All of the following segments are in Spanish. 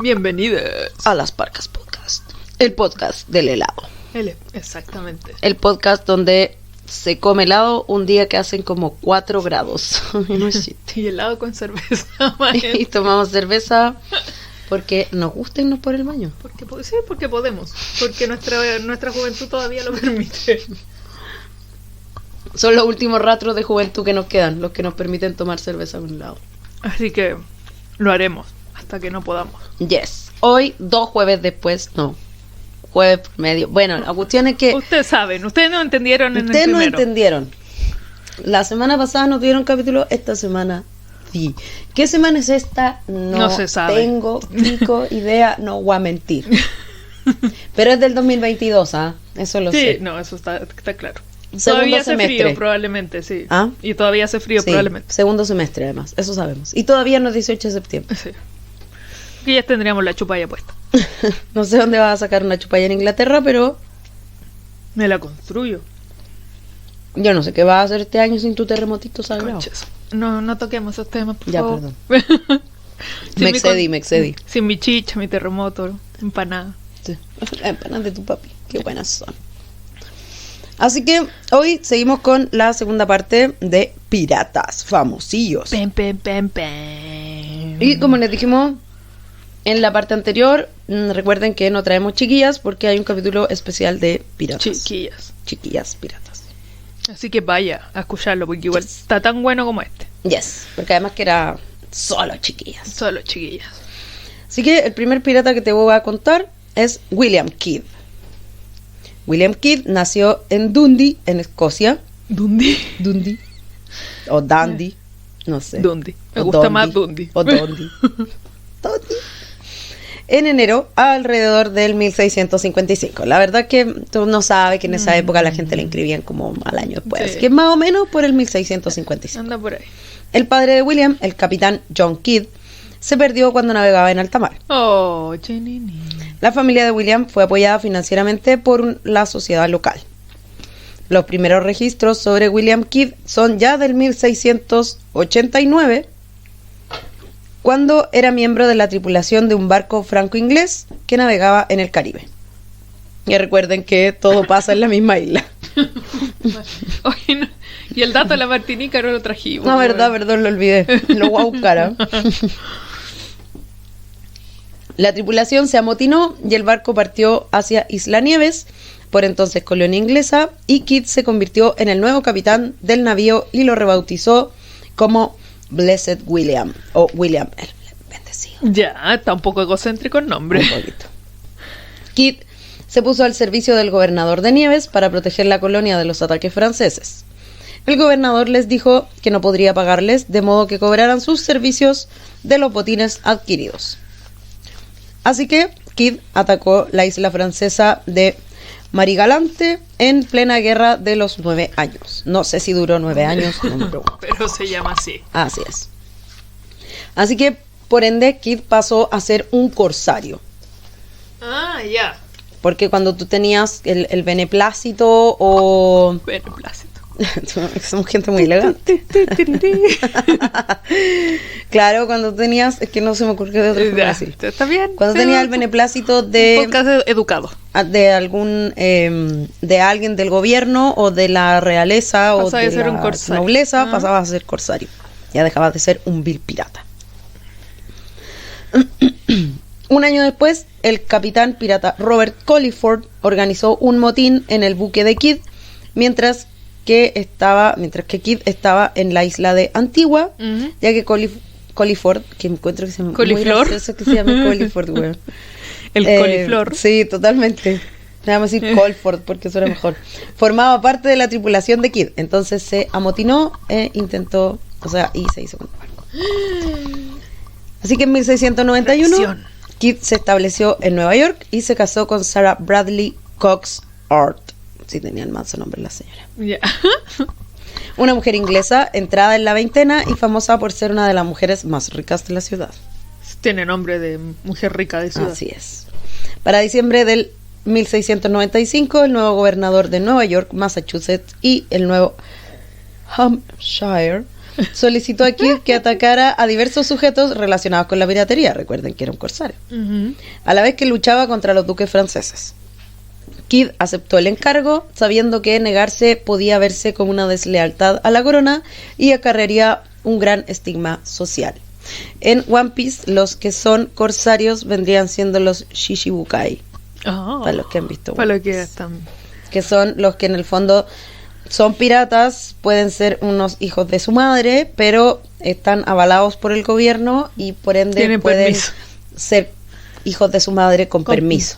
Bienvenidos a Las Parcas Podcast, el podcast del helado. Exactamente. El podcast donde se come helado un día que hacen como 4 grados. No existe. Y helado con cerveza. Y tomamos cerveza porque nos gusta irnos por el baño. Porque podemos. Porque nuestra juventud todavía lo permite. Son los últimos rastros de juventud que nos quedan, los que nos permiten tomar cerveza con helado. Así que lo haremos hasta que no podamos. Yes. Hoy, 2 jueves después, no. Jueves por medio. Bueno, la cuestión es que... Ustedes saben, ustedes no entendieron en el Ustedes primero. no entendieron. La semana pasada no tuvieron capítulo, esta semana sí. ¿Qué semana es esta? No se sabe. Tengo pico idea, no voy a mentir. Pero es del 2022, ¿ah? Eso lo sé. Sí, no, eso está claro. Segundo Todavía hace semestre. frío, probablemente, sí. ¿Ah? Y todavía hace frío, Sí, probablemente. segundo semestre además, eso sabemos. Y todavía no es 18 de septiembre. Sí. Que ya tendríamos la chupalla puesta. No sé dónde vas a sacar una chupalla en Inglaterra, pero Me la construyo. yo no sé qué vas a hacer este año sin tu terremotito sagrado. Conchas. No toquemos esos temas, por Ya, favor. perdón. Sin Me excedí. Sin mi chicha, mi terremoto, empanada. Sí. Las empanadas de tu papi, qué buenas son. Así que hoy seguimos con la segunda parte de Piratas Famosillos. Pem, pem, pem, pem. Y como les dijimos en la parte anterior, recuerden que no traemos chiquillas porque hay un capítulo especial de piratas. Chiquillas piratas. Así que vaya a escucharlo porque igual está tan bueno como este. Yes, porque además que era solo chiquillas. Solo chiquillas. Así que el primer pirata que te voy a contar es William Kidd. William Kidd nació en Dundee, en Escocia. Dundee. O Dundee. No sé. Dundee. Me O gusta Dundee. más Dundee. O Dundee. Dundee. En enero, alrededor del 1655. La verdad que tú no sabes que en esa época la gente la inscribían como al año después. Sí. Así que más o menos por el 1655. Anda por ahí. El padre de William, el capitán John Kidd, se perdió cuando navegaba en alta mar. Oh, chinini. La familia de William fue apoyada financieramente por la sociedad local. Los primeros registros sobre William Kidd son ya del 1689, cuando era miembro de la tripulación de un barco franco-inglés que navegaba en el Caribe. Y recuerden que todo pasa en la misma isla. Oye, no. Y el dato de la Martinica no lo trajimos. No, verdad, perdón, lo olvidé. Lo voy a buscar, ¿eh? La tripulación se amotinó y el barco partió hacia Isla Nieves, por entonces colonia inglesa, y Kidd se convirtió en el nuevo capitán del navío y lo rebautizó como Blessed William, o William el Bendecido. Ya, está un poco egocéntrico el nombre. Un poquito. Kidd se puso al servicio del gobernador de Nieves para proteger la colonia de los ataques franceses. El gobernador les dijo que no podría pagarles, de modo que cobraran sus servicios de los botines adquiridos. Así que Kidd atacó la isla francesa de Marigalante en plena guerra de los 9 años. No sé si duró 9 años, no me pregunto. Pero se llama así. Así es. Así que, por ende, Kidd pasó a ser un corsario. Ah, ya. Porque cuando tú tenías el beneplácito o... Beneplácito. Somos gente muy elegante. Claro, cuando tenías... Es que no se me ocurrió de otra forma decirlo. ¿Está bien? Cuando Sí, tenías el beneplácito Un de podcast educado. algún de alguien del gobierno o de la realeza o Pasaba de de ser la un corsario. nobleza, Ah. pasabas a ser corsario. Ya dejabas de ser un vil pirata. Un año después, el capitán pirata Robert Colliford organizó un motín en el buque de Kidd, mientras que Kidd estaba en la isla de Antigua, Ujú. ya que Colliford, que encuentro que se llama muy ¿Coliflor? gracioso que se llame Colliford, weón. El coliflor. Sí, totalmente. Vamos a decir Colford porque suena mejor. Formaba parte de la tripulación de Kidd. Entonces se amotinó e intentó, y se hizo con el barco. Así que en 1691 Traición. Kidd se estableció en Nueva York y se casó con Sarah Bradley Cox Hart. Sí, tenía el manso nombre la señora. Ya. Una mujer inglesa entrada en la veintena y famosa por ser una de las mujeres más ricas de la ciudad. Tiene nombre de mujer rica de ciudad. Así es. Para diciembre del 1695, el nuevo gobernador de Nueva York, Massachusetts y el nuevo Hampshire solicitó a Kidd que atacara a diversos sujetos relacionados con la piratería. Recuerden que era un corsario. A la vez que luchaba contra los duques franceses. Kidd aceptó el encargo, sabiendo que negarse podía verse como una deslealtad a la corona y acarrearía un gran estigma social. En One Piece, los que son corsarios vendrían siendo los Shichibukai. Para los que han visto para One los que Piece. están. Que son los que en el fondo son piratas, pueden ser unos hijos de su madre, pero están avalados por el gobierno y por ende Tienen pueden permiso. ser hijos de su madre con permiso.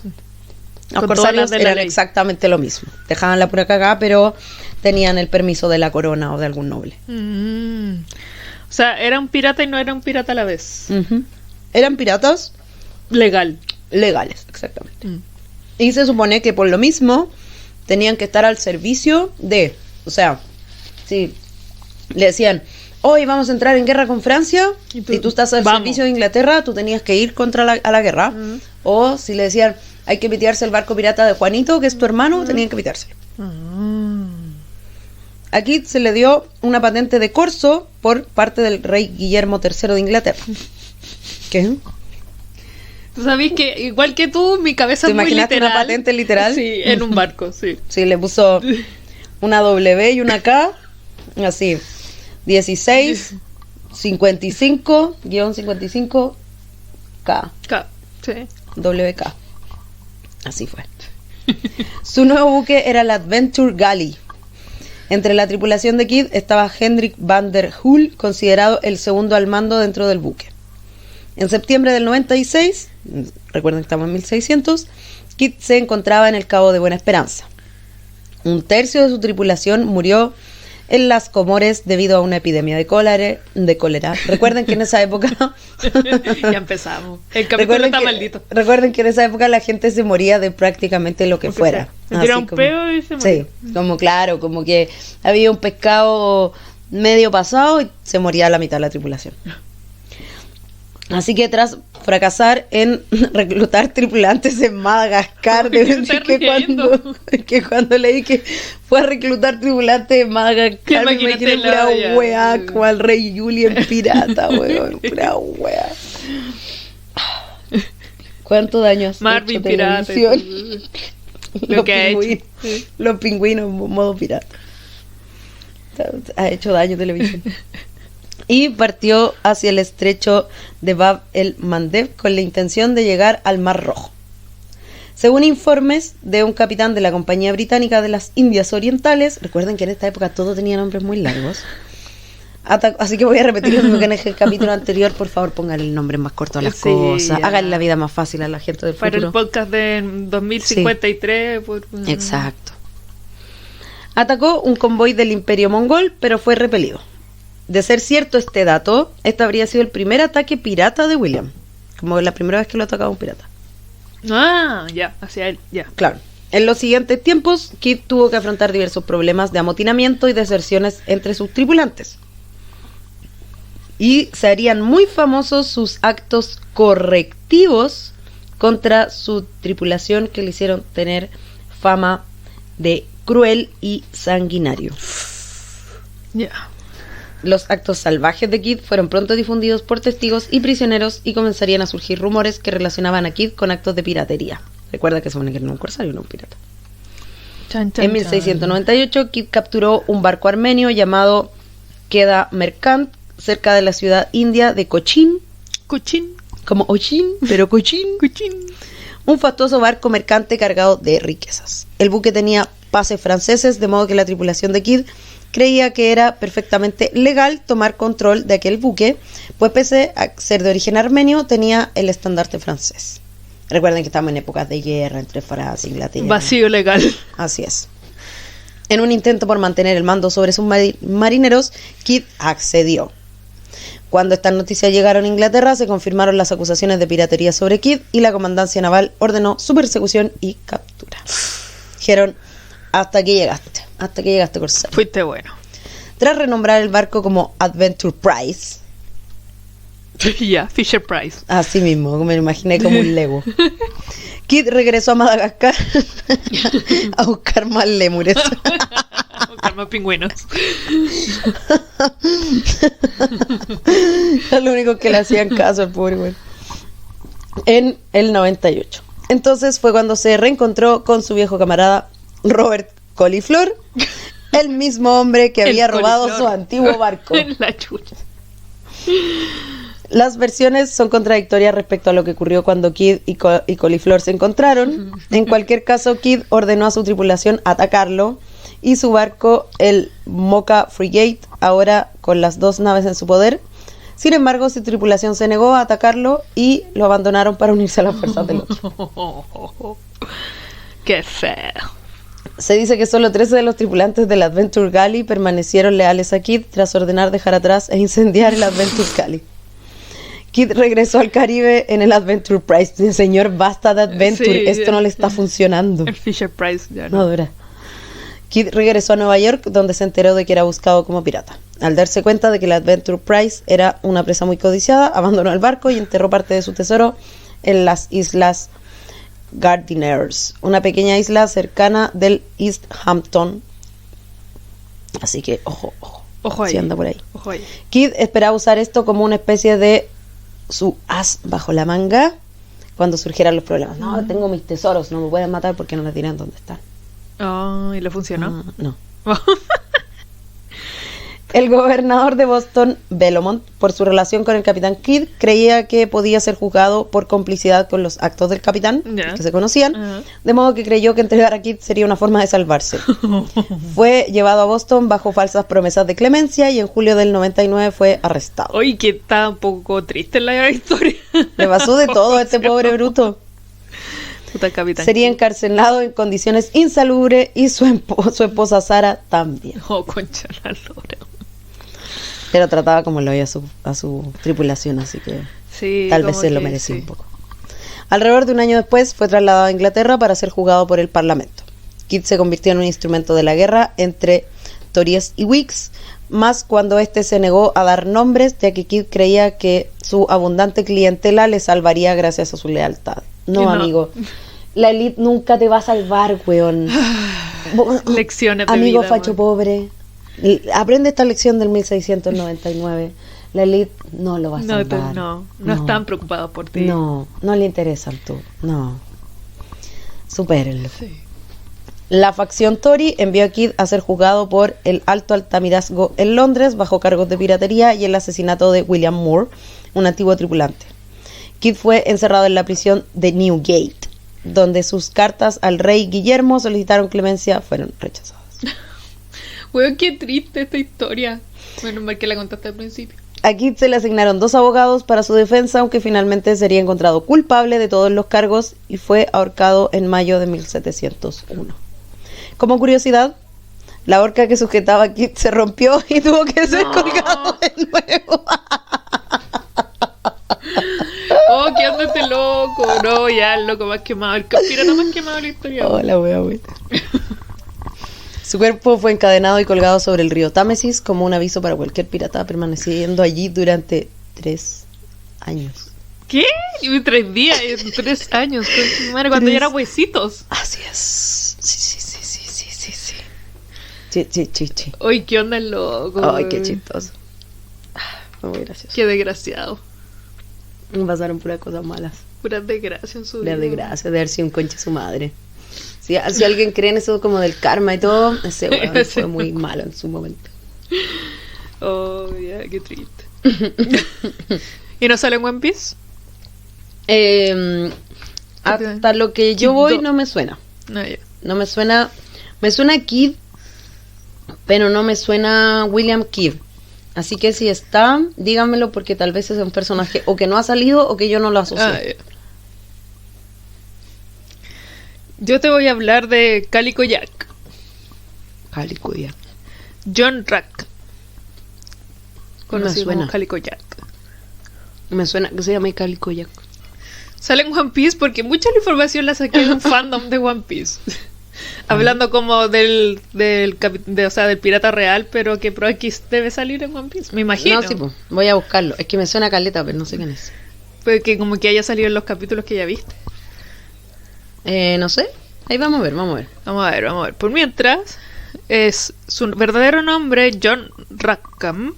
Los con corsarios todas las de la eran ley. exactamente lo mismo. Dejaban la pura cagada, pero tenían el permiso de la corona o de algún noble. O sea, era un pirata y no era un pirata a la vez. Ujú. Eran piratas Legal. legales, exactamente. Y se supone que por lo mismo tenían que estar al servicio de, o sea, si le decían, hoy vamos a entrar en guerra con Francia, Y y tú estás al vamos. servicio de Inglaterra, tú tenías que ir contra a la guerra. O si le decían, hay que pitearse el barco pirata de Juanito, que es tu hermano, tenían que piteárselo. Aquí se le dio una patente de corso por parte del rey Guillermo III de Inglaterra. ¿Qué? Tú sabes que, igual que tú, mi cabeza ¿Te es muy imaginaste literal. una patente literal? Sí, en un barco, sí. Sí, le puso una W y una K, así, 16, 55, guión 55, K, Sí. WK. Así fue. Su nuevo buque era el Adventure Galley. Entre la tripulación de Kidd estaba Hendrik van der Hull, considerado el segundo al mando dentro del buque. En septiembre del 96, recuerden que estamos en 1600, Kidd se encontraba en el Cabo de Buena Esperanza. Un tercio de su tripulación murió en las Comores debido a una epidemia de cólera. Recuerden que en esa época Ya empezamos. El capítulo está maldito. Recuerden que en esa época la gente se moría de prácticamente lo que Lo que fuera. sea. Se tiraba Así un como- peo y se moría. Sí, como claro, como que había un pescado medio pasado y se moría la mitad de la tripulación. Así que tras fracasar en reclutar tripulantes en Madagascar, ¿Por qué deben te decir que estás riendo? cuando leí que fue a reclutar tripulantes en Madagascar, me Imagínate imaginé pura la olla. wea, como al rey Julien pirata, weón, pura wea. ¿Cuánto daño has Marvin hecho pirata. televisión? Lo que ha hecho. Sí. Los pingüinos en modo pirata. Ha hecho daño televisión. Y partió hacia el estrecho de Bab el Mandeb con la intención de llegar al Mar Rojo. Según informes de un capitán de la Compañía Británica de las Indias Orientales, recuerden que en esta época todo tenía nombres muy largos. Así que voy a repetir lo mismo que en el capítulo anterior. Por favor, pongan el nombre más corto a las Sí, cosas. ya. Hagan la vida más fácil a la gente del Para futuro. el podcast de 2053. Exacto. Atacó un convoy del Imperio Mongol, pero fue repelido. De ser cierto este dato, este habría sido el primer ataque pirata de William. Como la primera vez que lo atacaba un pirata. Ah, ya, hacia él, ya. Claro. En los siguientes tiempos, Kidd tuvo que afrontar diversos problemas de amotinamiento y deserciones entre sus tripulantes. Y se harían muy famosos sus actos correctivos contra su tripulación, que le hicieron tener fama de cruel y sanguinario. Ya. Los actos salvajes de Kidd fueron pronto difundidos por testigos y prisioneros y comenzarían a surgir rumores que relacionaban a Kidd con actos de piratería. Recuerda que se supone que no era un corsario, no un pirata. Chan, chan, En 1698, Kidd capturó un barco armenio llamado Queda Mercant cerca de la ciudad india de Cochin, Cochín, como Ochin, pero Cochin, cochín. un fastuoso barco mercante cargado de riquezas. El buque tenía pases franceses, de modo que la tripulación de Kidd creía que era perfectamente legal tomar control de aquel buque, pues pese a ser de origen armenio, tenía el estandarte francés. Recuerden que estamos en épocas de guerra entre Francia e Inglaterra. Vacío legal. Así es. En un intento por mantener el mando sobre sus marineros, Kidd accedió. Cuando estas noticias llegaron a Inglaterra, se confirmaron las acusaciones de piratería sobre Kidd y la comandancia naval ordenó su persecución y captura. Dijeron, hasta aquí llegaste, corsario. Fuiste bueno. Tras renombrar el barco como Adventure Prize, Ya, Fisher Price. así mismo, me lo imaginé como un Lego, Kid regresó a Madagascar a buscar más lémures. Buscar más pingüinos. Es lo único que le hacían caso al pobre güey. En el 98. Entonces fue cuando se reencontró con su viejo camarada Robert Coliflor, el mismo hombre que había robado su antiguo barco. La chucha. Las versiones son contradictorias respecto a lo que ocurrió cuando Kid y Coliflor se encontraron. En cualquier caso, Kid ordenó a su tripulación atacarlo y su barco, el Mocha Frigate, ahora con las 2 naves en su poder. Sin embargo, su tripulación se negó a atacarlo y lo abandonaron para unirse a las fuerzas del otro. ¡Qué feo! Se dice que solo 13 de los tripulantes del Adventure Galley permanecieron leales a Kid tras ordenar dejar atrás e incendiar el Adventure Galley. Kid regresó al Caribe en el Adventure Prize. Señor, basta de Adventure. Sí, esto no le está funcionando. El Fisher Price ya No no. dura. Kid regresó a Nueva York, donde se enteró de que era buscado como pirata. Al darse cuenta de que el Adventure Prize era una presa muy codiciada, abandonó el barco y enterró parte de su tesoro en las islas Gardiners, una pequeña isla cercana del East Hampton. Así que, ojo, ojo. Ojo ahí. Si anda por ahí. Ojo ahí. Kid esperaba usar esto como una especie de su as bajo la manga cuando surgieran los problemas. No, tengo mis tesoros, no me pueden matar porque no me dirán dónde están. Oh, ¿y le funcionó? No. El gobernador de Boston, Belmont, por su relación con el capitán Kidd, creía que podía ser juzgado por complicidad con los actos del capitán, Ya. que se conocían, Ajá. de modo que creyó que entregar a Kidd sería una forma de salvarse. Fue llevado a Boston bajo falsas promesas de clemencia y en julio del 99 fue arrestado. Oye, que está un poco triste la historia. Le pasó de todo a este pobre bruto. Puta capitán. Sería encarcelado en condiciones insalubres y su esposa Sara también. Oh, concha la lora. Pero trataba como lo había a su tripulación, así que Sí, tal vez como se lo que merecía sí. un poco. Alrededor de un año después fue trasladado a Inglaterra para ser juzgado por el Parlamento. Kidd se convirtió en un instrumento de la guerra entre Tories y Whigs, más cuando este se negó a dar nombres, ya que Kidd creía que su abundante clientela le salvaría gracias a su lealtad. No, No. amigo. La élite nunca te va a salvar, weón. Lecciones de Amigo vida, facho weón. pobre. Aprende esta lección del 1699. La élite no lo va a No, salvar. no están preocupados por ti. No le interesan tú. No. Supérenlo. Sí. La facción Tory envió a Kidd a ser juzgado por el alto altamirazgo en Londres bajo cargos de piratería y el asesinato de William Moore, un antiguo tripulante. Kidd fue encerrado en la prisión de Newgate, donde sus cartas al rey Guillermo solicitaron clemencia fueron rechazadas. Weón, qué triste esta historia. Bueno, mal que la contaste al principio. A Kidd se le asignaron 2 abogados para su defensa, aunque finalmente sería encontrado culpable de todos los cargos y fue ahorcado en mayo de 1701. Como curiosidad, la horca que sujetaba a Kidd se rompió y tuvo que ser colgado de nuevo. Oh, ¿qué onda este loco? No, ya el loco más quemado. El pirata más quemado de la historia. Hola, wea. Su cuerpo fue encadenado y colgado sobre el río Támesis como un aviso para cualquier pirata, permaneciendo allí durante 3 años. ¿Qué? Y 3 días, 3 años. Concha su madre, cuando ya era huesitos. Así es. Sí. Sí. Oye, ¿qué onda el loco? Ay, qué chistoso. Fue muy gracioso. Qué desgraciado. Me pasaron puras cosas malas. Pura desgracia en su La vida. desgracia de haber sido un concha su madre. Si alguien cree en eso como del karma y todo, ese weón fue muy malo en su momento. Oh, ya, qué triste. ¿Y no sale en One Piece? Hasta lo que yo voy no me suena. No, ya. No me suena. Me suena Kidd, pero no me suena William Kidd. Así que si está, díganmelo porque tal vez es un personaje o que no ha salido o que yo no lo asocio. Ya. Yo te voy a hablar de Calico Jack. Calico Jack. John Rack. Conocido suena. como Calico Jack. Me suena que se llama Calico Jack. Sale en One Piece porque mucha de la información la saqué de un fandom de One Piece. Hablando como del pirata real, pero que Pro X debe salir en One Piece, me imagino. No, sí, pues, voy a buscarlo. Es que me suena caleta, pero no sé quién es. Pues que como que haya salido en los capítulos que ya viste. No sé. Ahí vamos a ver. Vamos a ver. Por mientras, es su verdadero nombre, John Rackham,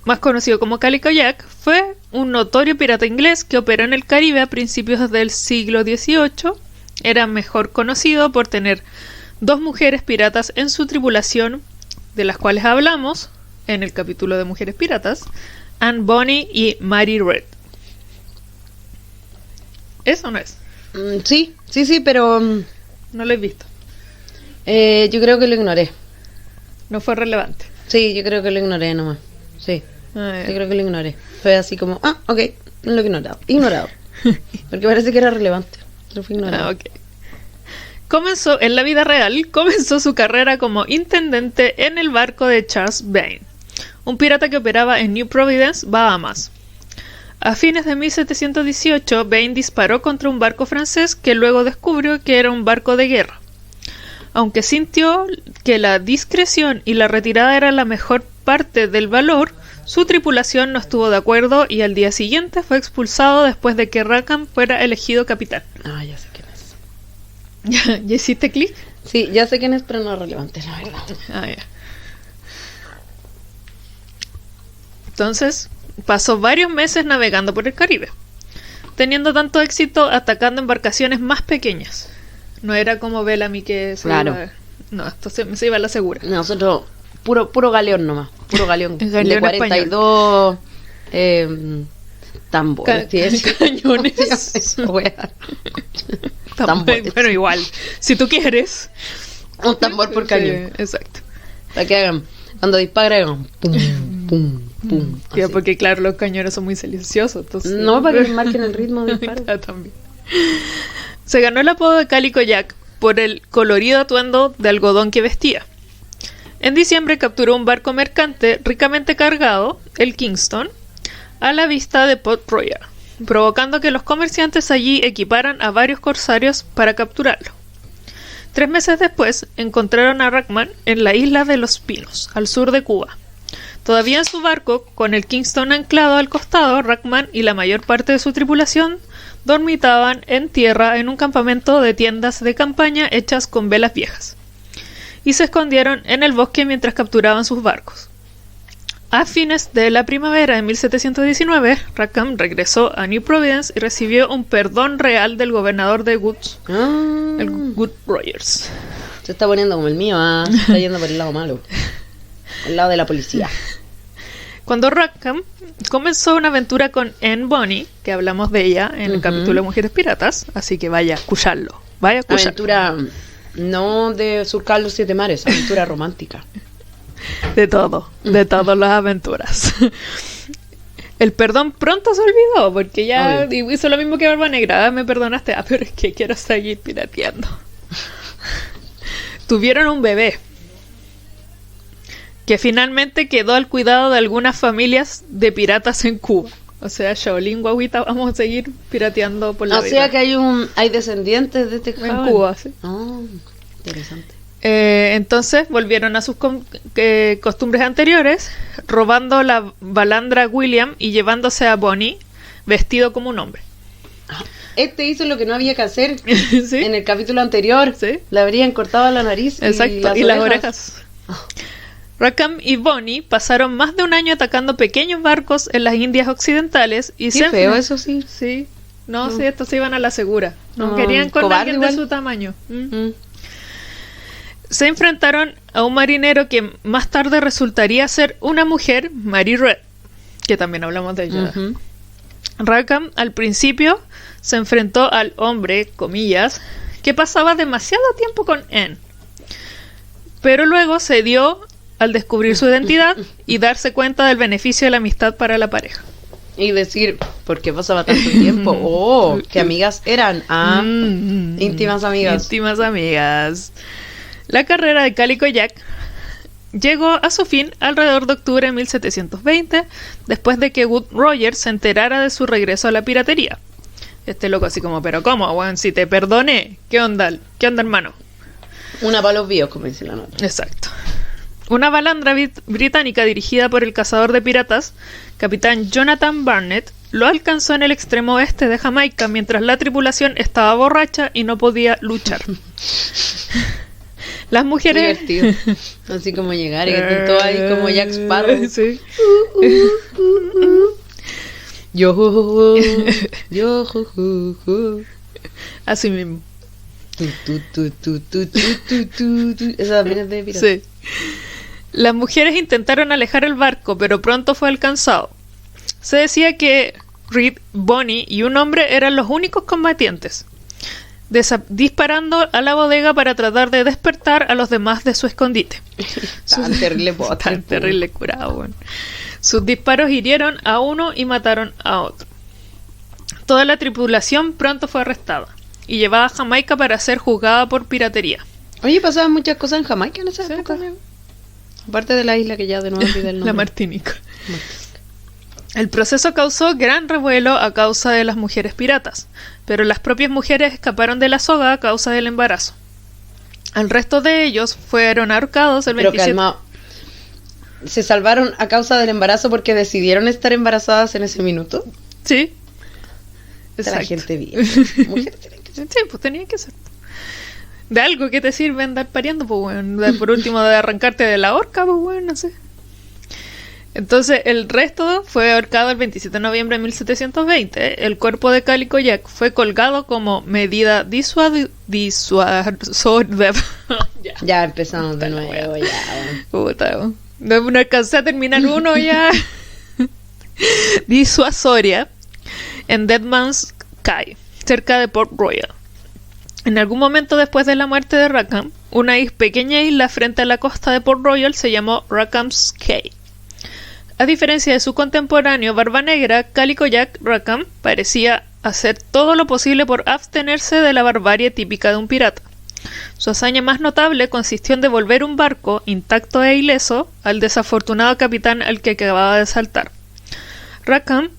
más conocido como Calico Jack, fue un notorio pirata inglés que operó en el Caribe a principios del siglo XVIII. Era mejor conocido por tener 2 mujeres piratas en su tripulación, de las cuales hablamos en el capítulo de Mujeres Piratas, Anne Bonny y Mary Red. ¿Eso no es? Sí, pero... No lo he visto. Yo creo que lo ignoré. No fue relevante. Sí, yo creo que lo ignoré nomás. Sí, yo creo que lo ignoré. Fue así como, ok, lo he ignorado. Porque parece que era relevante. Lo fui ignorado. Ok. En la vida real, comenzó su carrera como intendente en el barco de Charles Vane, un pirata que operaba en New Providence, Bahamas. A fines de 1718, Vane disparó contra un barco francés que luego descubrió que era un barco de guerra. Aunque sintió que la discreción y la retirada era la mejor parte del valor, su tripulación no estuvo de acuerdo y al día siguiente fue expulsado después de que Rackham fuera elegido capitán. Ya sé quién es. ¿Ya hiciste clic? Sí, ya sé quién es, pero no es relevante, la verdad. Ya. Entonces, pasó varios meses navegando por el Caribe, teniendo tanto éxito atacando embarcaciones más pequeñas. No era como Bellamy que se iba... No, esto se iba a la segura. Nosotros, puro galeón nomás. Puro galeón. Galeón de 42 tambores. Cañones. Tambores. Bueno, igual. Si tú quieres. Un tambor por cañón. Sí, exacto. Para que hagan, cuando disparan, pum, pum, pum. Sí, porque claro, los cañones son muy silenciosos. Entonces... No, para que marquen el ritmo de disparo. También. Se ganó el apodo de Calico Jack por el colorido atuendo de algodón que vestía. En diciembre capturó un barco mercante ricamente cargado, el Kingston, a la vista de Port Royal, provocando que los comerciantes allí equiparan a varios corsarios para capturarlo. 3 meses después encontraron a Rackham en la isla de Los Pinos, al sur de Cuba. Todavía en su barco, con el Kingston anclado al costado, Rackham y la mayor parte de su tripulación dormitaban en tierra en un campamento de tiendas de campaña hechas con velas viejas, y se escondieron en el bosque mientras capturaban sus barcos. A fines de la primavera de 1719, Rackham regresó a New Providence y recibió un perdón real del gobernador de Woods, el Good Rogers. Se está poniendo como el mío, está yendo por el lado malo, el lado de la policía. Cuando Rackham comenzó una aventura con Anne Bonny, que hablamos de ella en el capítulo de Mujeres Piratas, así que vaya a escucharlo. Aventura no de surcar los 7 mares, aventura romántica. De todas las aventuras. El perdón pronto se olvidó, porque ya hizo lo mismo que Barba Negra. Me perdonaste, pero es que quiero seguir pirateando. Tuvieron un bebé que finalmente quedó al cuidado de algunas familias de piratas en Cuba. O sea, Shaolin, guaguita, vamos a seguir pirateando por la vida. O sea que hay descendientes de este en Cuba, sí. Interesante. Entonces volvieron a sus costumbres anteriores, robando la balandra William y llevándose a Bonnie vestido como un hombre. Este hizo lo que no había que hacer ¿Sí? en el capítulo anterior. ¿Sí? Le habrían cortado la nariz. Exacto, y las orejas. Rackham y Bonnie pasaron más de un año atacando pequeños barcos en las Indias Occidentales y Qué feo, eso sí. Sí. No, sí, estos se iban a la segura. No querían con alguien igual de su tamaño. Se enfrentaron a un marinero que más tarde resultaría ser una mujer, Mary Red, que también hablamos de ella. Rackham al principio se enfrentó al hombre, comillas, que pasaba demasiado tiempo con Anne, pero luego cedió al descubrir su identidad y darse cuenta del beneficio de la amistad para la pareja. Y decir, ¿por qué pasaba tanto tiempo? ¿Qué amigas eran? Íntimas amigas. Íntimas amigas. La carrera de Calico Jack llegó a su fin alrededor de octubre de 1720, después de que Wood Rogers se enterara de su regreso a la piratería. Este loco así como, ¿pero cómo? Bueno, si te perdoné, ¿qué onda, hermano? Una para los vivos, como dice la nota. Exacto. Una balandra británica dirigida por el cazador de piratas, capitán Jonathan Barnett, lo alcanzó en el extremo oeste de Jamaica mientras la tripulación estaba borracha y no podía luchar. Las mujeres... Divertido. Así como llegar y que estén todos ahí como Jack Sparrow. Sí. Yo. Así mismo. Esa también es de pirata. Sí. Las mujeres intentaron alejar el barco, pero pronto fue alcanzado. Se decía que Reed, Bonnie y un hombre eran los únicos combatientes, disparando a la bodega para tratar de despertar a los demás de su escondite. Tan terrible bota. Tan terrible curado, bueno. Sus disparos hirieron a uno y mataron a otro. Toda la tripulación pronto fue arrestada y llevada a Jamaica para ser juzgada por piratería. Oye, pasaban muchas cosas en Jamaica en esa época. Aparte de la isla que ya de nuevo olvidé el nombre. La Martinica. El proceso causó gran revuelo a causa de las mujeres piratas, pero las propias mujeres escaparon de la soga a causa del embarazo. El resto de ellos fueron ahorcados el 27... Pero calma, ¿se salvaron a causa del embarazo porque decidieron estar embarazadas en ese minuto? Sí. La gente bien. Mujeres tienen que ser. Sí, pues tenían que ser. De algo que te sirve andar pariendo, pues bueno. Por último, de arrancarte de la horca, pues bueno, no sé. Entonces, el resto fue ahorcado el 27 de noviembre de 1720. El cuerpo de Calico Jack fue colgado como medida Ya empezamos de nuevo, ya. Puta, no alcancé a terminar uno ya. Disuasoria en Deadman's Cay, cerca de Port Royal. En algún momento después de la muerte de Rackham, una pequeña isla frente a la costa de Port Royal se llamó Rackham's Cay. A diferencia de su contemporáneo Barba Negra, Calico Jack Rackham parecía hacer todo lo posible por abstenerse de la barbarie típica de un pirata. Su hazaña más notable consistió en devolver un barco intacto e ileso al desafortunado capitán al que acababa de saltar. Rackham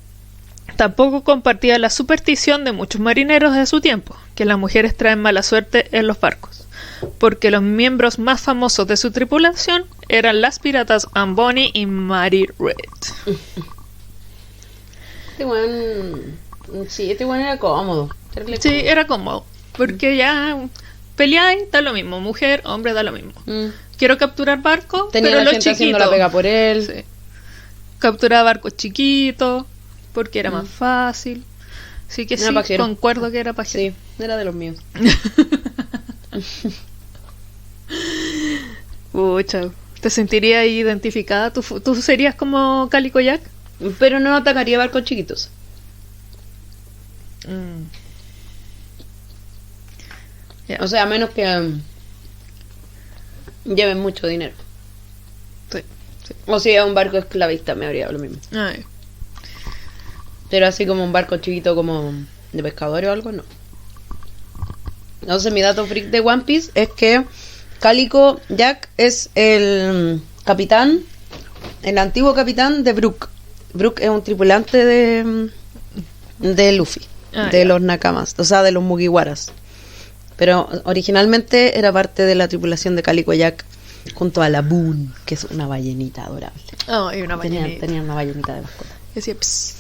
tampoco compartía la superstición de muchos marineros de su tiempo, que las mujeres traen mala suerte en los barcos, porque los miembros más famosos de su tripulación eran las piratas Anne Bonny y Mary Read. Este weón era cómodo. Sí, era cómodo, porque ya peleáis, da lo mismo, mujer, hombre, da lo mismo. Quiero capturar barcos, tenía pero la los gente haciendo chiquitos. la pega por él. Sí. Capturaba barcos chiquitos, porque era más fácil. Así que Era sí, pajero. concuerdo que era pajero. Sí, era de los míos. Pucha, ¿te sentirías identificada? ¿Tú serías como Calico Jack? Pero no atacaría barcos chiquitos. Yeah. O sea, a menos que lleven mucho dinero. Sí. O si es un barco esclavista, me habría dado lo mismo. Ay. Pero así como un barco chiquito como de pescadores o algo, no. Entonces mi dato freak de One Piece es que Calico Jack es el capitán, el antiguo capitán de Brook. Brook es un tripulante de Luffy, de los Nakamas, o sea, de los Mugiwaras. Pero originalmente era parte de la tripulación de Calico Jack junto a la Boone, que es una ballenita adorable. Oh, y una ballenita. Tenía una ballenita de mascota. Decía, psst.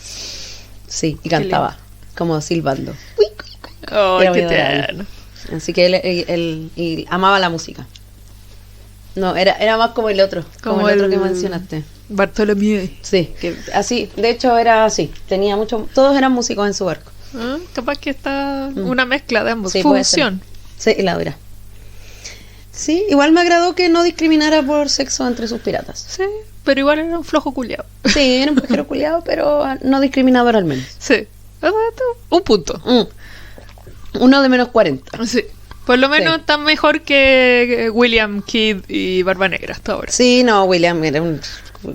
Sí, y cantaba, como silbando. Oh, Era qué muy adorable. tierno. Así que él amaba la música. No, era más como el otro, como el otro que mencionaste. Bartolomé. Sí, que así, de hecho era así, tenía mucho, todos eran músicos en su barco. Capaz que está una mezcla de ambos, Sí, puede fusión. Sí, y la dura. Sí, igual me agradó que no discriminara por sexo entre sus piratas. Sí, pero igual era un flojo culiado. Sí, era un pajero culiado, pero no discriminador al menos. Sí, un punto. Uno de menos 40. Sí, por lo menos Sí. está mejor que William, Kid y Barba Negra hasta ahora. Sí, no, William era un...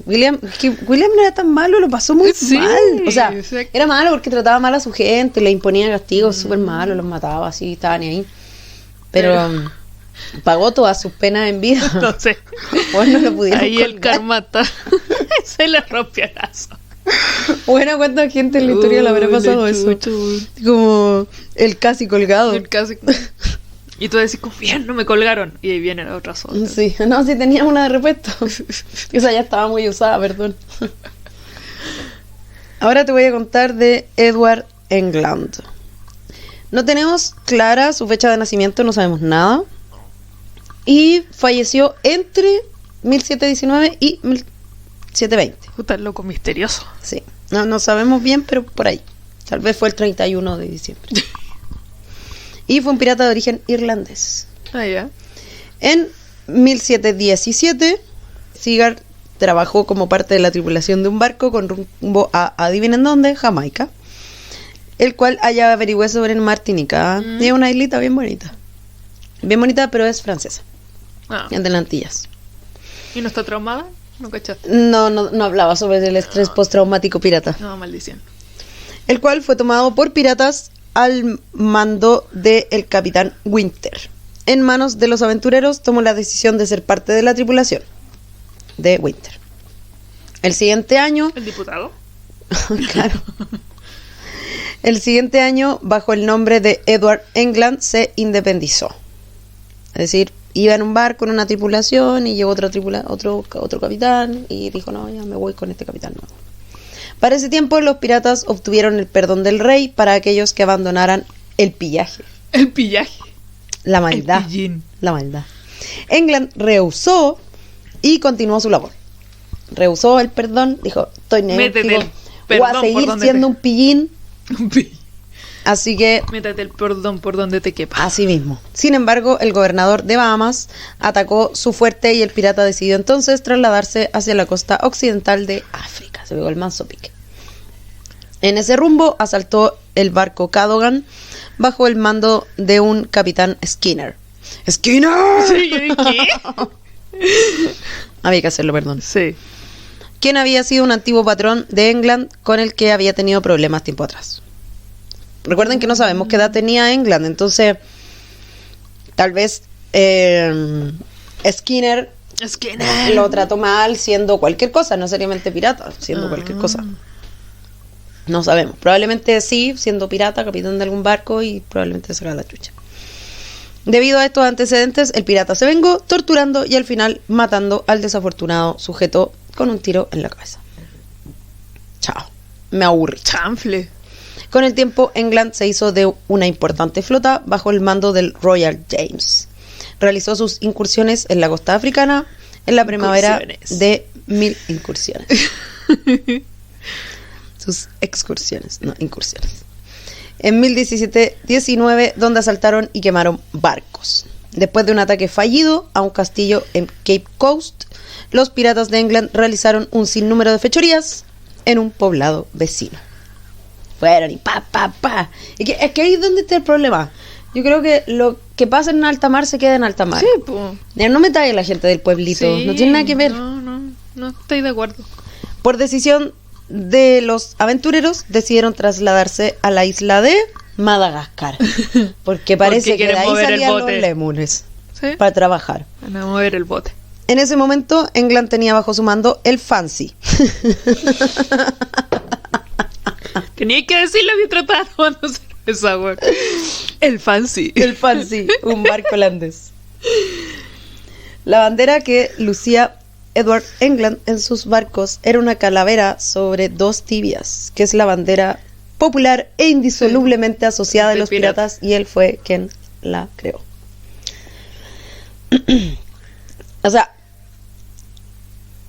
William no era tan malo, lo pasó muy Sí, mal. O sea, exacto. era malo porque trataba mal a su gente, le imponía castigos súper malos, los mataba así, estaban ahí. Pero pagó todas sus penas en vida. No sé. Bueno, lo pudieron Ahí el colgar. karmata se le rompió el lazo. Bueno, ¿cuánta gente en la historia le habrá pasado eso? Como el casi colgado. Casi. Y tú decís, bien, no me colgaron. Y ahí viene la otra zona. Sí, no, sí tenía una de repuesto. Esa ya estaba muy usada, perdón. Ahora te voy a contar de Edward England. No tenemos clara su fecha de nacimiento, no sabemos nada. Y falleció entre 1719 y 1720. Puta, loco misterioso. Sí, no sabemos bien, pero por ahí. Tal vez fue el 31 de diciembre. Y fue un pirata de origen irlandés. Ah, ya. En 1717, Sigurd trabajó como parte de la tripulación de un barco con rumbo a, adivinen dónde, Jamaica, el cual allá averigüé sobre en Martinica. Es una islita bien bonita. Bien bonita, pero es francesa. Ah. En de las Antillas. ¿Y no está traumada? ¿No cachaste? No hablaba sobre el estrés postraumático pirata. No, maldición. El cual fue tomado por piratas al mando del capitán Winter. En manos de los aventureros tomó la decisión de ser parte de la tripulación de Winter. El siguiente año... ¿El diputado? Claro. El siguiente año, bajo el nombre de Edward England, se independizó. Es decir, iba en un barco en una tripulación y llegó otro capitán y dijo, no, ya me voy con este capitán nuevo. Para ese tiempo, los piratas obtuvieron el perdón del rey para aquellos que abandonaran el pillaje. El pillaje. La maldad. El pillín. La maldad. England rehusó y continuó su labor. Rehusó el perdón, dijo, estoy negativo, voy a seguir siendo un pillín. Así que... Métete el perdón por donde te quepa. Así mismo. Sin embargo, el gobernador de Bahamas atacó su fuerte y el pirata decidió entonces trasladarse hacia la costa occidental de África. Se pegó el manso pique. En ese rumbo asaltó el barco Cadogan bajo el mando de un capitán Skinner. ¡Skinner! Sí, yo dije, ¿qué? Había que hacerlo, perdón. Sí. Quien había sido un antiguo patrón de England con el que había tenido problemas tiempo atrás. Recuerden que no sabemos qué edad tenía England, entonces tal vez Skinner lo trató mal siendo cualquier cosa, no necesariamente pirata, siendo cualquier cosa. No sabemos, probablemente sí, siendo pirata, capitán de algún barco y probablemente saca la chucha. Debido a estos antecedentes, el pirata se vengó torturando y al final matando al desafortunado sujeto con un tiro en la cabeza. Chao, me aburrí. Chanfle. Con el tiempo, England se hizo de una importante flota bajo el mando del Royal James. Realizó sus incursiones en la costa africana en la primavera de 1000 incursiones. Sus excursiones, no incursiones. En 1017-19, donde asaltaron y quemaron barcos. Después de un ataque fallido a un castillo en Cape Coast, los piratas de England realizaron un sinnúmero de fechorías en un poblado vecino. Fueron y pa. Es que ahí es donde está el problema. Yo creo que lo que pasa en alta mar se queda en alta mar. Sí, pues. No me trae la gente del pueblito, Sí, no tiene nada que ver. No estoy de acuerdo. Por decisión de los aventureros, decidieron trasladarse a la isla de Madagascar. Porque parece que de ahí salían los lémures. ¿Sí? Para trabajar. Van a mover el bote. En ese momento, England tenía bajo su mando el Fancy. Tenía que decirlo mientras estaba tomando cerveza, güey. El Fancy. El Fancy, un barco holandés. La bandera que lucía Edward England en sus barcos era una calavera sobre dos tibias, que es la bandera popular e indisolublemente asociada de los piratas, y él fue quien la creó. O sea,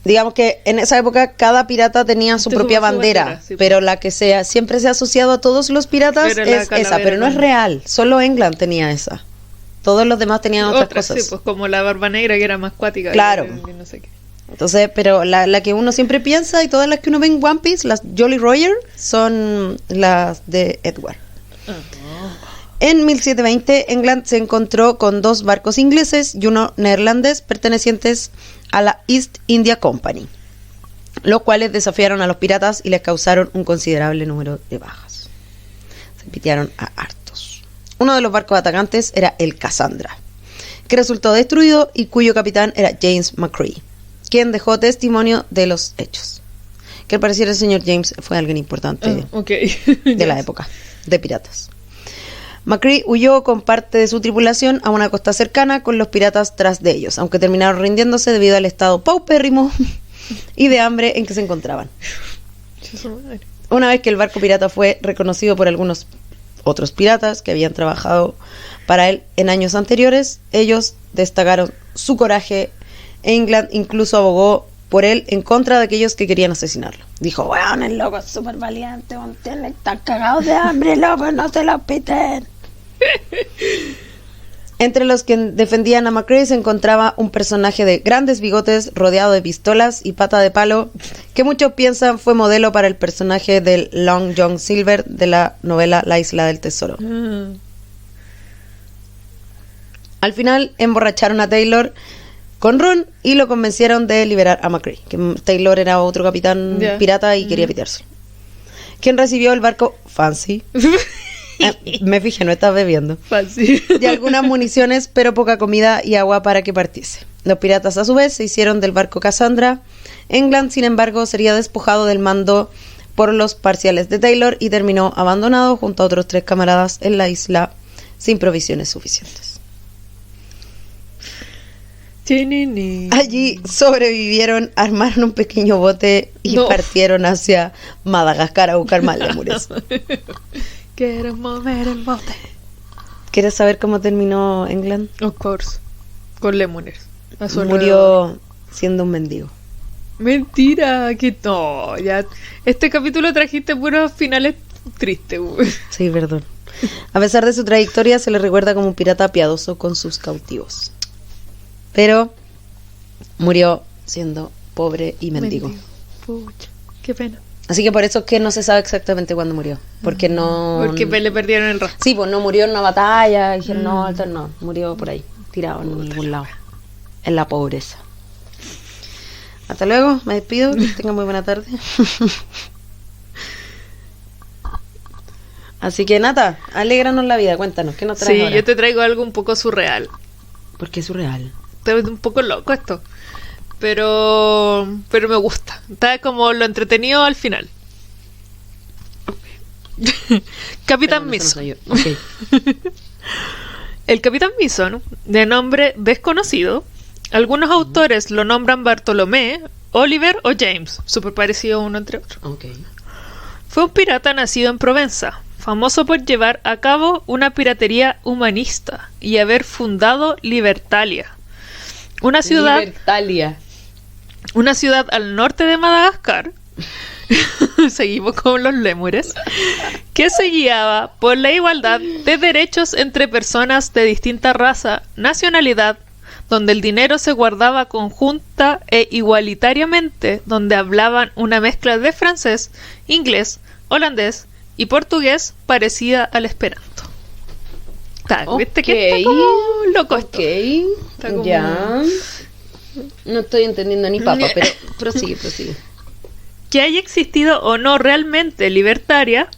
digamos que en esa época cada pirata tenía su propia bandera, sí, pero la que siempre se ha asociado a todos los piratas es esa, pero no es real. Solo England tenía esa. Todos los demás tenían otras cosas. Sí, pues como la barba negra que era más cuática. Claro. Que no sé qué. Entonces, pero la que uno siempre piensa y todas las que uno ve en One Piece, las Jolly Roger, son las de Edward. En 1720, England se encontró con dos barcos ingleses y uno neerlandés pertenecientes a la East India Company, los cuales desafiaron a los piratas y les causaron un considerable número de bajas. Se pitearon a hartos. Uno de los barcos atacantes era el Cassandra, que resultó destruido y cuyo capitán era James McCree, quien dejó testimonio de los hechos. Que al parecer el señor James fue alguien importante de la época de piratas. McCree huyó con parte de su tripulación a una costa cercana con los piratas tras de ellos, aunque terminaron rindiéndose debido al estado paupérrimo y de hambre en que se encontraban. Una vez que el barco pirata fue reconocido por algunos otros piratas que habían trabajado para él en años anteriores, ellos destacaron su coraje e England incluso abogó por él en contra de aquellos que querían asesinarlo. Dijo, weón, el loco es súper valiente, están cagados de hambre, loco, no se lo piten. Entre los que defendían a McCrae se encontraba un personaje de grandes bigotes rodeado de pistolas y pata de palo que muchos piensan fue modelo para el personaje del Long John Silver de la novela La Isla del Tesoro. Al final emborracharon a Taylor con ron y lo convencieron de liberar a McCrae, que Taylor era otro capitán pirata y quería pitearse. Quien recibió el barco Fancy. Me fijé, no estás bebiendo. Fácil. Y algunas municiones, pero poca comida y agua para que partiese. Los piratas, a su vez, se hicieron del barco Cassandra. England, sin embargo, sería despojado del mando por los parciales de Taylor y terminó abandonado junto a otros 3 camaradas en la isla sin provisiones suficientes. Allí sobrevivieron, armaron un pequeño bote y partieron hacia Madagascar a buscar más lémures. Quiero mover el bote. ¿Quieres saber cómo terminó England? Of course. Con lémures. Murió siendo un mendigo. Mentira, que no, ya. Este capítulo trajiste puros finales tristes. Sí, perdón. A pesar de su trayectoria, se le recuerda como un pirata piadoso con sus cautivos. Pero murió siendo pobre y mendigo. Pucha, qué pena. Así que por eso es que no se sabe exactamente cuándo murió. Porque no... Porque le perdieron el rastro. Sí, pues no murió en una batalla. Dijeron, no, murió por ahí, tirado en ningún lado. En la pobreza. Hasta luego, me despido. Que tengan muy buena tarde. Así que Nata, alégranos la vida, cuéntanos, ¿qué nos traes ahora? Yo te traigo algo un poco surreal. ¿Por qué surreal? Es un poco loco esto. Pero me gusta. Está como lo entretenido al final. Capitán Mason. Okay. El Capitán Mason, de nombre desconocido, algunos autores lo nombran Bartolomé, Oliver o James, súper parecido uno entre otros. Okay. Fue un pirata nacido en Provenza, famoso por llevar a cabo una piratería humanista y haber fundado Libertalia, una ciudad al norte de Madagascar. Seguimos con los lémures, que se guiaba por la igualdad de derechos entre personas de distinta raza, nacionalidad, donde el dinero se guardaba conjunta e igualitariamente, donde hablaban una mezcla de francés, inglés, holandés y portugués parecida al esperanto. ¿Viste que está como loco esto? Está como... Ya. No estoy entendiendo ni papa, pero prosigue. Que haya existido o no realmente Libertalia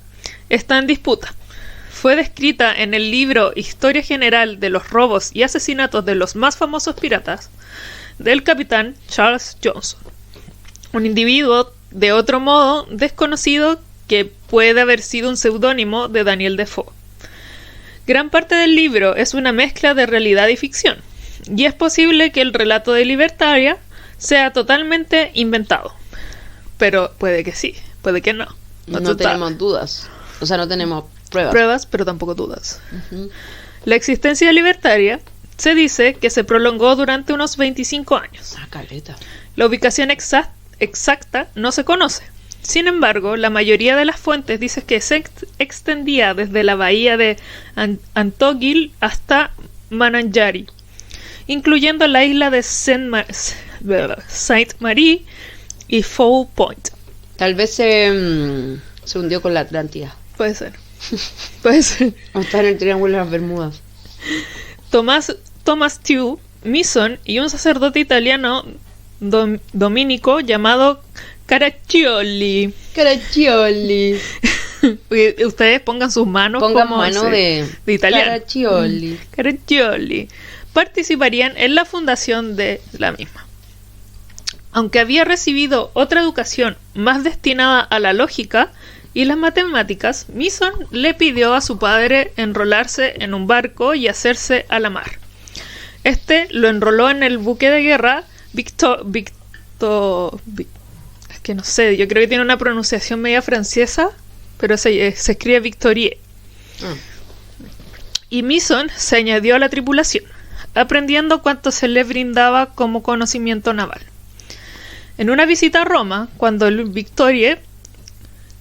está en disputa. Fue descrita en el libro Historia General de los robos y asesinatos de los más famosos piratas del capitán Charles Johnson, un individuo de otro modo desconocido que puede haber sido un seudónimo de Daniel Defoe. Gran parte del libro es una mezcla de realidad y ficción, y es posible que el relato de Libertalia sea totalmente inventado. Pero puede que sí, puede que no. No tenemos dudas. O sea, no tenemos pruebas, pero tampoco dudas. Uh-huh. La existencia de Libertalia se dice que se prolongó durante unos 25 años. Caleta. La ubicación exacta no se conoce. Sin embargo, la mayoría de las fuentes dicen que se extendía desde la bahía de Antogil hasta Mananjari, incluyendo la isla de Sainte-Marie y Foul Point. Tal vez se hundió con la Atlántida. Puede ser. O está en el Triángulo de las Bermudas. Thomas Tew Mason y un sacerdote italiano dominico llamado Caraccioli. Ustedes pongan sus manos como mano de italiano. Caraccioli. Participarían en la fundación de la misma. Aunque había recibido otra educación más destinada a la lógica y las matemáticas, Mason le pidió a su padre enrolarse en un barco y hacerse a la mar. Este lo enroló en el buque de guerra que no sé, yo creo que tiene una pronunciación media francesa, pero se escribe Victorie. Y Mason se añadió a la tripulación, aprendiendo cuanto se le brindaba como conocimiento naval. En una visita a Roma, cuando el Victorie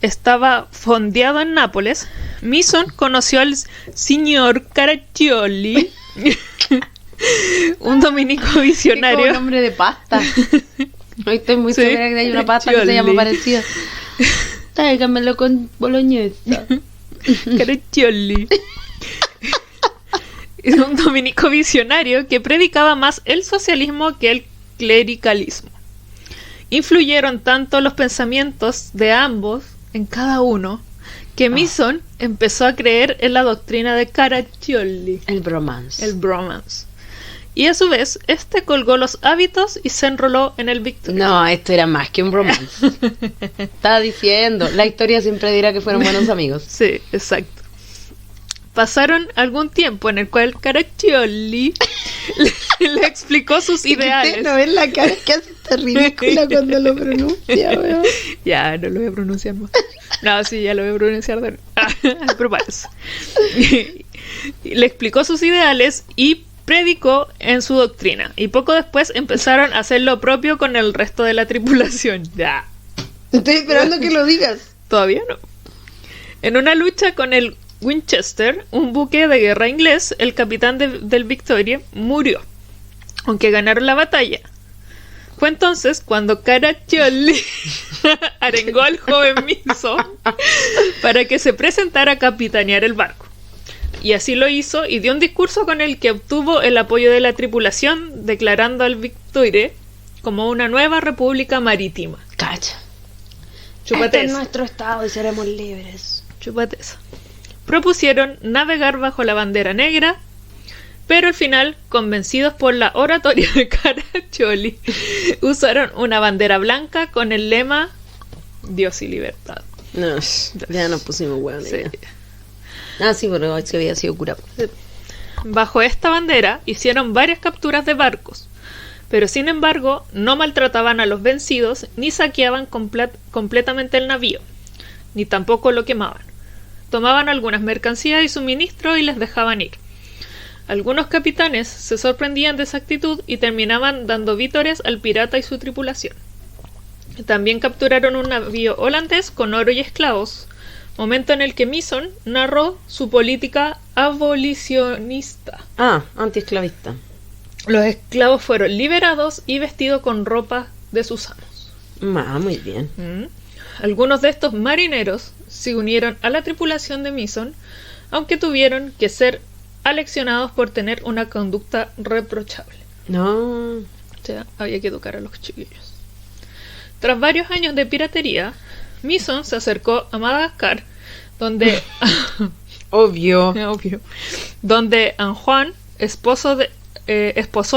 estaba fondeado en Nápoles, Mason conoció al signor Caraccioli, un dominico visionario. Es como nombre de pasta. Hoy estoy muy segura que hay una pasta que se llama parecida. Tráigamelo con boloñesa. Caraccioli. Es un dominico visionario que predicaba más el socialismo que el clericalismo. Influyeron tanto los pensamientos de ambos en cada uno que Mason empezó a creer en la doctrina de Caraccioli, el bromance. Y a su vez, colgó los hábitos y se enroló en el Victoria. No, esto era más que un bromance. Estaba diciendo, la historia siempre dirá que fueron buenos amigos. Sí, exacto. Pasaron algún tiempo en el cual Caraccioli le explicó sus ideales. Usted no ves la cara que hace esta ridícula cuando lo pronuncia, weón. Ya, no lo voy a pronunciar más. No, sí, ya lo voy a pronunciar de prepárese. Le explicó sus ideales y predicó en su doctrina. Y poco después empezaron a hacer lo propio con el resto de la tripulación. Ya. Estoy esperando que lo digas. Todavía no. En una lucha con el Winchester, un buque de guerra inglés, el capitán del Victoria murió, aunque ganaron la batalla. Fue entonces cuando Caraccioli arengó al joven Mason para que se presentara a capitanear el barco. Y así lo hizo y dio un discurso con el que obtuvo el apoyo de la tripulación, declarando al Victoria como una nueva república marítima. Cacha. Chúpate este es eso. nuestro estado y seremos libres. Chúpate eso. Propusieron navegar bajo la bandera negra, pero al final, convencidos por la oratoria de Caraccioli, usaron una bandera blanca con el lema Dios y libertad. No, ya nos pusimos hueón. Sí. Sí, pero es que había sido curado. Bajo esta bandera hicieron varias capturas de barcos, pero sin embargo no maltrataban a los vencidos ni saqueaban completamente el navío, ni tampoco lo quemaban. Tomaban algunas mercancías y suministros y les dejaban ir. Algunos capitanes se sorprendían de esa actitud y terminaban dando vítores al pirata y su tripulación. También capturaron un navío holandés con oro y esclavos, momento en el que Mason narró su política abolicionista. Antiesclavista. Los esclavos fueron liberados y vestidos con ropa de sus amos. Muy bien. Algunos de estos marineros se unieron a la tripulación de Mason, aunque tuvieron que ser aleccionados por tener una conducta reprochable. No. O sea, había que educar a los chiquillos. Tras varios años de piratería, Mason se acercó a Madagascar, donde Obvio. donde Juan esposó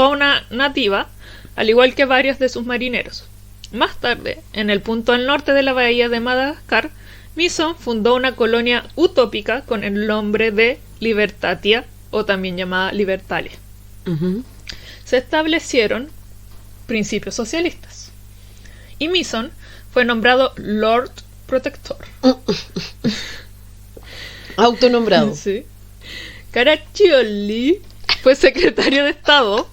a una nativa, al igual que varios de sus marineros. Más tarde, en el punto al norte de la bahía de Madagascar, Mason fundó una colonia utópica con el nombre de Libertatia, o también llamada Libertalia. Se establecieron principios socialistas. Y Mason fue nombrado Lord Protector. Autonombrado. Sí. Caraccioli fue secretario de Estado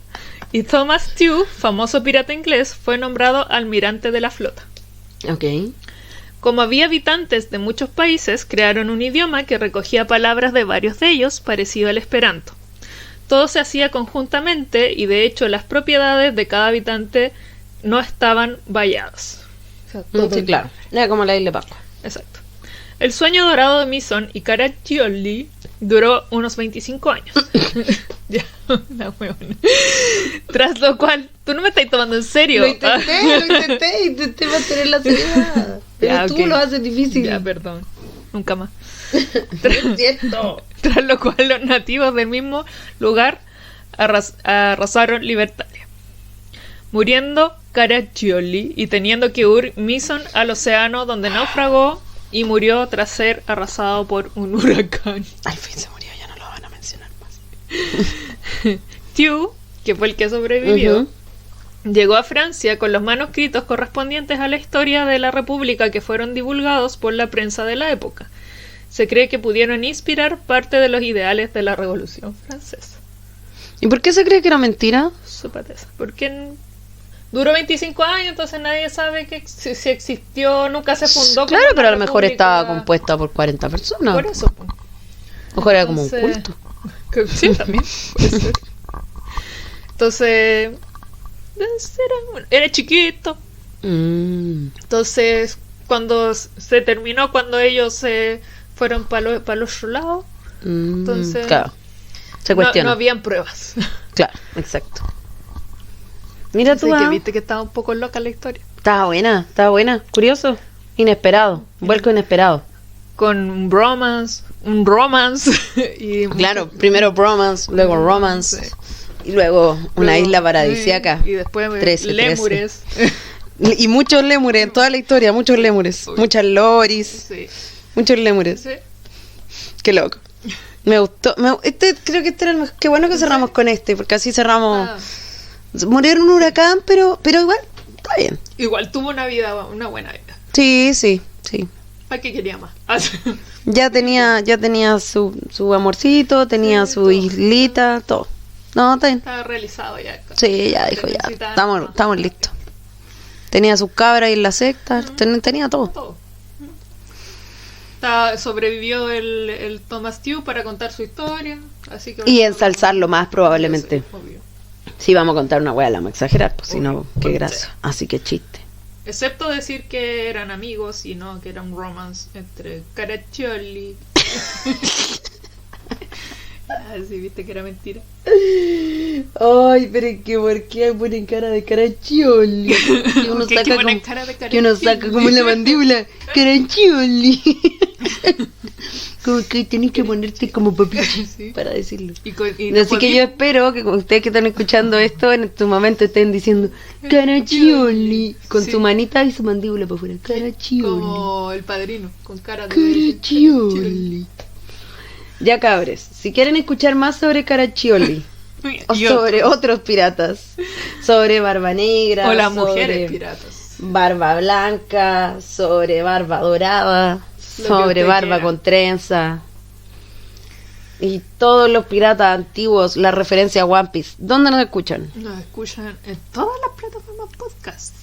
y Thomas Tew, famoso pirata inglés, fue nombrado almirante de la flota. Ok. Como había habitantes de muchos países, crearon un idioma que recogía palabras de varios de ellos, parecido al esperanto. Todo se hacía conjuntamente y de hecho las propiedades de cada habitante no estaban valladas. O sea, todo Sí, claro. Era como la isla de Pascua. Exacto. El sueño dorado de Mason y Caraccioli duró unos 25 años. Ya, la huevona. Tras lo cual, tú no me estás tomando en serio. Lo intenté mantener la seriedad. Pero Ya, tú ok. lo haces difícil. Ya, perdón. Nunca más. Es cierto. Tras lo cual los nativos del mismo lugar arrasaron Libertalia, muriendo Caraccioli y teniendo que huir Mason al océano, donde naufragó y murió tras ser arrasado por un huracán. Al fin se murió, ya no lo van a mencionar más. Tew, que fue el que sobrevivió, llegó a Francia con los manuscritos correspondientes a la historia de la República que fueron divulgados por la prensa de la época. Se cree que pudieron inspirar parte de los ideales de la Revolución Francesa. ¿Y por qué se cree que era mentira? Sópatesa. Porque duró 25 años, entonces nadie sabe que si existió, nunca se fundó. Claro, como pero a una lo mejor república. estaba compuesta por 40 personas. Por eso. Pues. A lo mejor era como un Entonces, culto. Sí, también puede ser. Entonces, era chiquito. Entonces, cuando se terminó, cuando ellos se fueron para los otro lado, entonces Claro, se cuestiona. no habían pruebas. Claro, exacto. Mira tú, Así que viste que estaba un poco loca la historia. estaba buena. Curioso, inesperado, vuelco inesperado. Con un romance y Claro, primero bromance, luego romance, Sí. y luego una luego- isla paradisíaca. y después 13. lémures. Y muchos lémures, en toda la historia, muchos lémures. Uy. Muchas loris, Sí. muchos lémures. Sí. Qué loco. Me gustó. Creo que este era el mejor. Qué bueno que cerramos con este, porque así cerramos. Ah, Murió en un huracán, pero igual, está bien. igual tuvo una buena vida. Sí. ¿Para qué quería más? Ya tenía su amorcito, tenía Sí, su todo. islita, todo. No, está bien. Estaba realizado ya. Sí, ya dijo, ya. Necesitaba nada más. Estamos listos. Tenía sus cabras y la secta, tenía todo. Todo. Sobrevivió el Thomas Tew para contar su historia. Así que Y ensalzarlo más probablemente. Sí, obvio. Si vamos a contar una wea, la vamos a exagerar, pues si no, Obvio. qué gracia. Así que chiste. Excepto decir que eran amigos y no que era un romance entre Caraccioli. Así viste que era mentira. Ay, pero es que ¿por qué ponen cara de Caraccioli? Que uno Porque saca ponen como, cara de que uno saca como la mandíbula. Caraccioli. Como que tenés que ponerte como papichi Sí. para decirlo. Y no Así que yo espero que ustedes que están escuchando esto en este momento estén diciendo Caraccioli con Sí. su manita y su mandíbula para afuera. Caraccioli. como el padrino con cara de Caraccioli. Ya cabres, si quieren escuchar más sobre Caraccioli o Y sobre otros piratas, sobre Barba Negra, o las sobre mujeres piratas. Barba Blanca, sobre Barba Dorada, Lo que sobre usted Barba quiera. con trenza y todos los piratas antiguos, la referencia a One Piece. ¿Dónde nos escuchan? Nos escuchan en todas las plataformas podcast,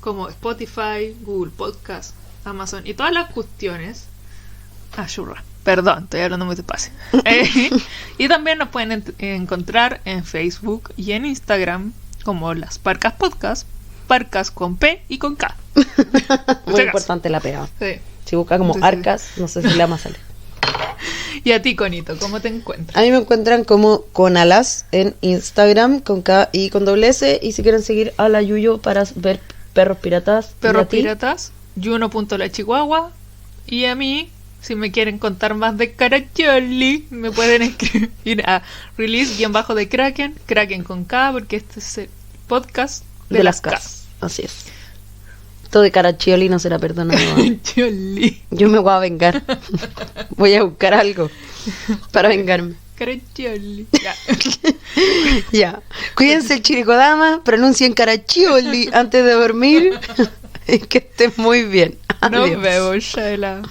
como Spotify, Google Podcast, Amazon y todas las cuestiones. Churra. Perdón, estoy hablando muy despacio. Y también nos pueden encontrar en Facebook y en Instagram como las Parcas Podcast, Parcas con P y con K. Muy Muchas importante la pegada. Sí. Si busca como Sí. Arcas, no sé si le vamos a salir. Y a ti, Conito, ¿cómo te encuentras? A mí me encuentran como con alas en Instagram, con K y con doble S. Y si quieren seguir a la Yuyo para ver perros piratas. ¿y Perros a ti? Piratas, Juno.lachihuahua. Y a mí, si me quieren contar más de Caraccioli, me pueden escribir a release-de Kraken, Kraken con K, porque este es el podcast de las Ks. Así es. Esto de Caraccioli no será perdonado. Caraccioli. Yo me voy a vengar. Voy a buscar algo para vengarme. Caraccioli. Ya. Ya. Cuídense el chirikodama, pronuncien Caraccioli antes de dormir. Y que estén muy bien. Nos Adiós. vemos, Shaila.